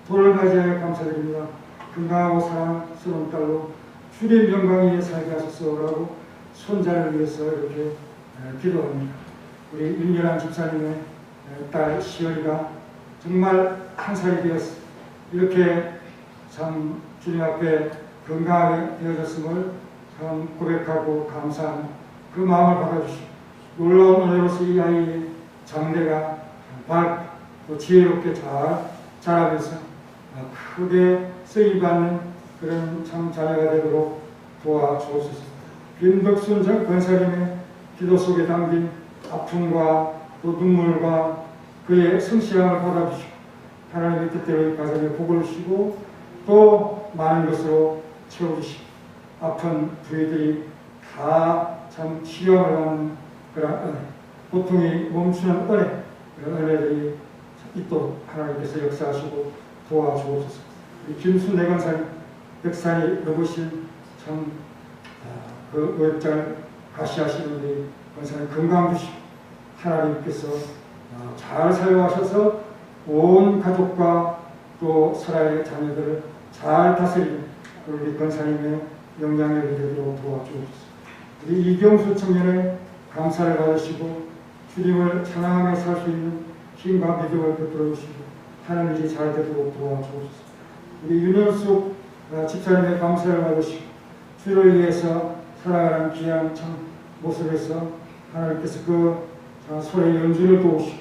돌을 맞이하여 감사드립니다. 건강하고 사랑스러운 딸로 주의 영광 위에 살게 하소서라고 손자를 위해서 이렇게 기도합니다. 우리 윤일한 집사님의 딸 시온이가 정말 한 살이 되었어 이렇게 참 주님 앞에 건강하게 되어졌음을 참 고백하고 감사하는 그 마음을 받아주시고 놀라운 은혜로서 이 아이의 장래가 밝고 또 지혜롭게 잘 자라면서 크게 쓰임받는 그런 참 자녀가 되도록 도와주옵소서. 김덕순 전 권사님의 기도 속에 담긴 아픔과 또 눈물과 그의 성실함을 받아주시고 하나님의 뜻대로 이 가정에 복을 주시고 또 많은 것으로 채워주시고 아픈 부위들이 다 참 치유함을 받는 그런 은혜, 고통이 멈추는 은혜, 그런 은혜들이 있도록 하나님께서 역사하시고 도와주옵소서. 김순례 권사님 백산이 넘으신 참 그 노역장을 가시하시는 우리 권사님 건강 주시고 하나님께서 잘 사용하셔서 온 가족과 또 설아의 자녀들을 잘 다스리는 우리 권사님의 영향력이 되도록 도와주옵소서. 우리 이경수 청년의 감사를 받으시고 주님을 찬양하며 살 수 있는 힘과 믿음을 베풀어 주시고 하는 일이 잘 되도록 도와주옵소서. 우리 윤현숙 집사님의 감사를 받으시고 주를 위해서 살아가는 귀한 참 모습에서 하나님께서 그 소리의 연주를 도우시고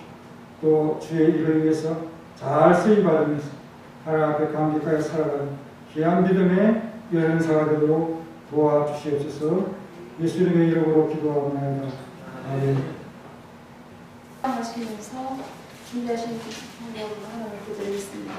또 주의 일을 위해서 잘 쓰임받으면서 하나님 앞에 감격하여 살아가는 귀한 믿음의 여행사가 되도록 도와주시옵소서. 예수님의 이름으로 기도하옵나이다. 아멘. 하시면서 준비하신 방법으로 하나님을 기도드리겠습니다.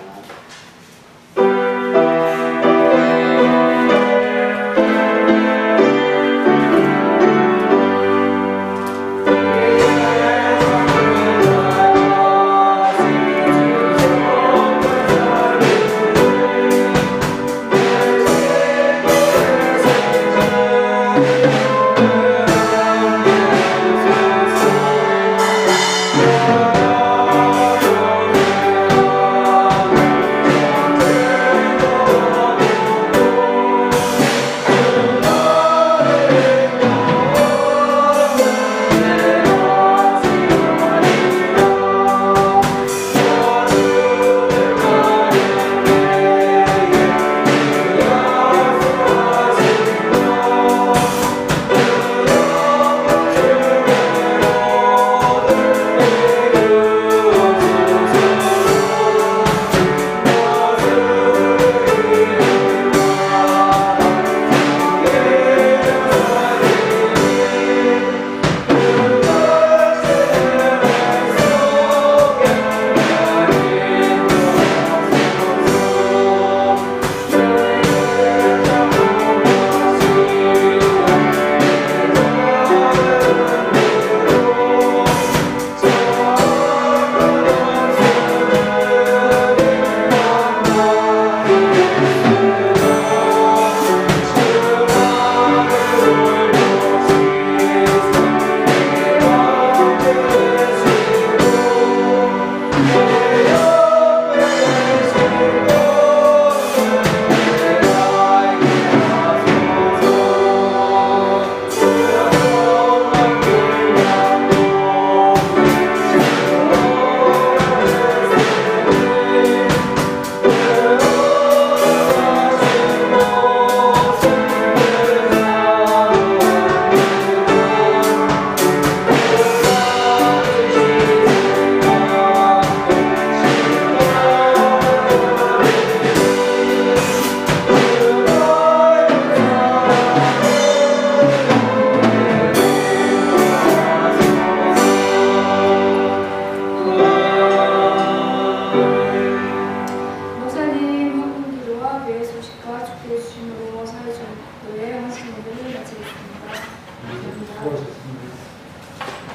수고하셨습니다.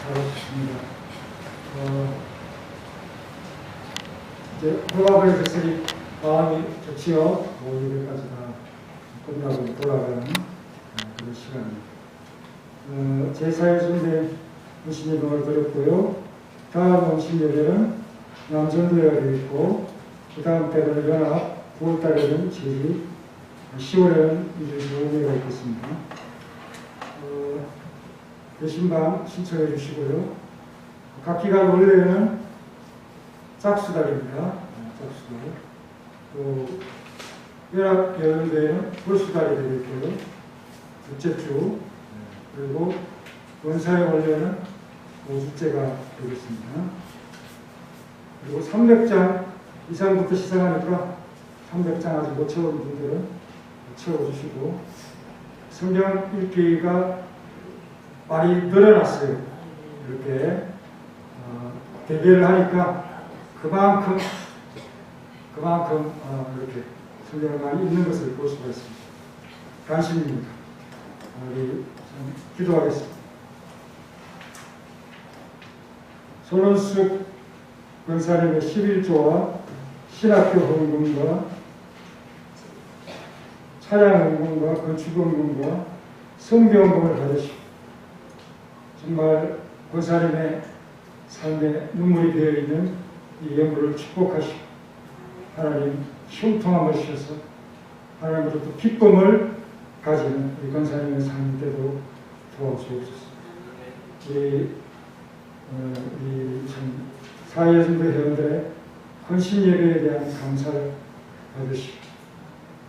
잘하셨습니다. 이제 허가부의 백설이 마음이 좋지요. 일요일까지 다 끝나고 돌아가는 그런 시간입니다. 제4회 순대 문신예배를 드렸고요. 다음 문신예배는 남전도회가 되어 있고, 그 다음 때는 연합, 9월달에는 제주, 10월에는 이제 노회가 있겠습니다. 대신방 신청해 주시고요. 각 기간 원래는 짝수달입니다. 짝수달. 또 연합연대회는 불수달이 되어 있고요. 둘째 주. 그리고 원사의 원래는 5주째가 되겠습니다. 그리고 300장 이상부터 시작하니까 300장 아직 못 채운 분들은 채워주시고, 성경 읽기가 많이 늘어났어요. 이렇게 대개를 하니까 그만큼 이렇게 성경을 많이 읽는 것을 볼 수가 있습니다. 간신입니다. 우리 기도하겠습니다. 손원숙 권사님의 11조와 신학교 헌금과 차량 헌금과 건축 헌금과 성비 헌금을 받으시고, 정말 권사님의 삶에 눈물이 되어있는 이 예물을 축복하시고, 하나님 흉통함을 주셔서 하나님으로부터 기쁨을 가지는 우리 권사님의 삶인데도 도와주옵소서. 우리 참 사회전도 회원들의 헌신 예배에 대한 감사를 받으시고,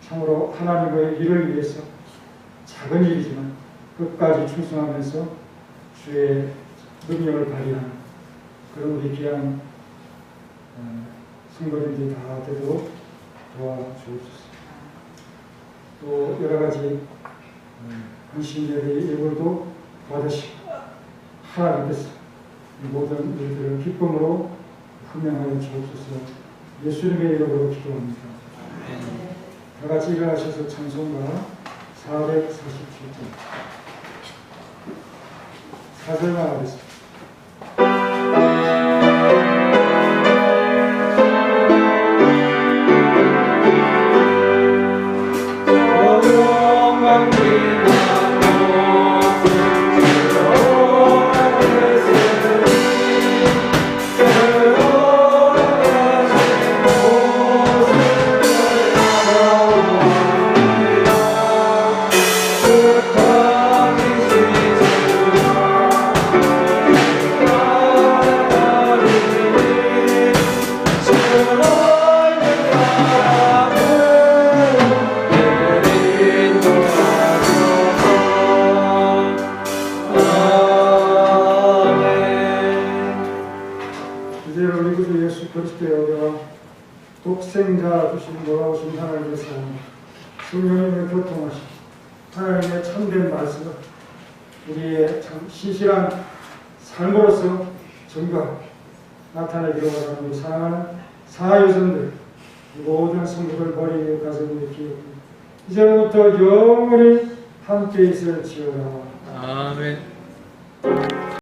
참으로 하나님의 일을 위해서 작은 일이지만 끝까지 충성하면서 주의 능력을 발휘하는 그런 우리 귀한 성도님들이 다 되도록 도와주옵소서. 또 여러 가지 헌신 예배의 예물도 받으시고, 하나님께서 이 모든 일들을 기쁨으로 분명하여 주옵소서. 예수님의 이름으로 기도합니다. 다 같이 일어나셔서 찬송가 447장 4절만 하겠습니다. 독생자 주신 돌아오신 하나님의 사랑, 성령님의 교통하심, 하나님의 참된 말씀을 우리의 참 신실한 삶으로서 증거 나타내기로 하는 우리 사랑하는 사유선들, 모든 성도들 머리 위에 가슴을 기울이고 이제부터 영원히 함께 있을지어다. 아멘.